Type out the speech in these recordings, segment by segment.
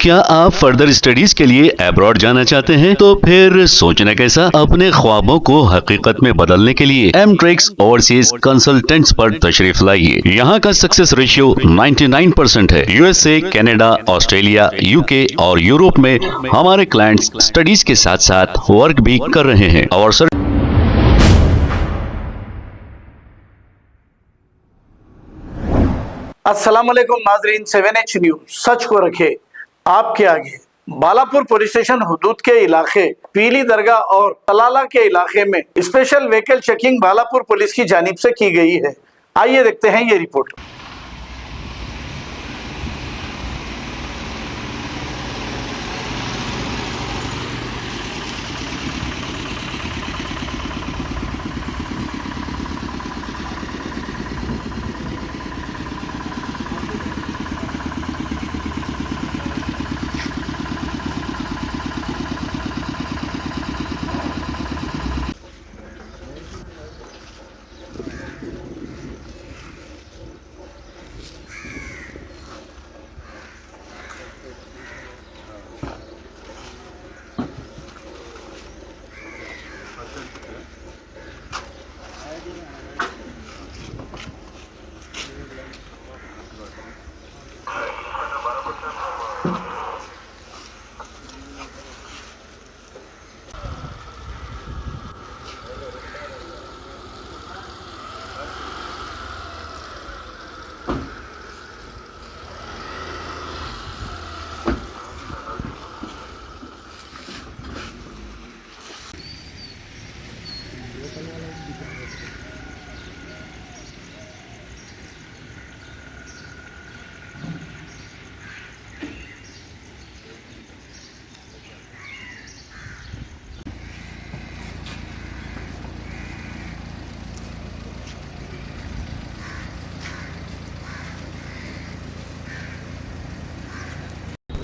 क्या आप further studies के लिए अब्रॉड जाना चाहते हैं? तो फिर सोचना कैसा, अपने ख्वाबों को हकीकत में बदलने के लिए एमट्रिक्स ओवरसीज कंसल्टेंट्स पर तशरीफ लाइए। यहाँ का सक्सेस रेशियो 99% है। यूएसए, कनाडा, ऑस्ट्रेलिया, यूके और यूरोप में हमारे क्लाइंट्स स्टडीज के साथ साथ वर्क भी कर रहे हैं और अस्सलाम वालेकुम नाजरीन, 7H न्यूज सच को रखे आपके आगे। बालापुर पुलिस स्टेशन हुदूद के इलाके पीली दरगाह और तलाला के इलाके में special vehicle checking Balapur police की जानिब से की गई है। आइए देखते हैं ये रिपोर्ट।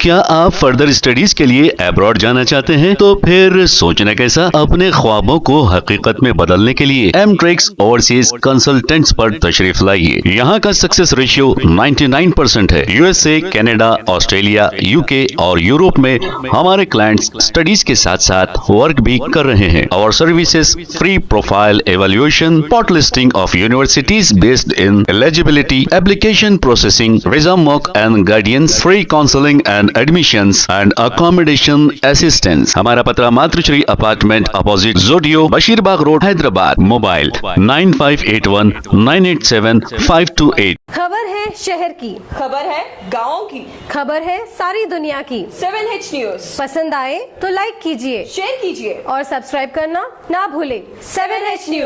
क्या आप फर्दर स्टडीज के लिए अब्रॉड जाना चाहते हैं? तो फिर सोचना कैसा, अपने ख्वाबों को हकीकत में बदलने के लिए एमट्रिक्स ओवरसीज कंसल्टेंट्स पर तशरीफ लाइए। यहाँ का सक्सेस रेशियो 99% है। यूएसए, कनाडा, ऑस्ट्रेलिया, यूके और यूरोप में हमारे क्लाइंट्स स्टडीज के साथ साथ वर्क भी कर रहे हैं और services free profile evaluation, spot listing of universities based in eligibility, application processing, visa mock and guidance, free counselling and admissions and accommodation assistance. हमारा पता मातृश्री अपार्टमेंट अपोजिट जोडियो, बशीरबाग रोड, हैदराबाद। मोबाइल 9581987528। खबर है शहर की, खबर है गाँव की, खबर है सारी दुनिया की। 7H न्यूज पसंद आए तो लाइक कीजिए, शेयर कीजिए और सब्सक्राइब करना ना भूले। 7H news.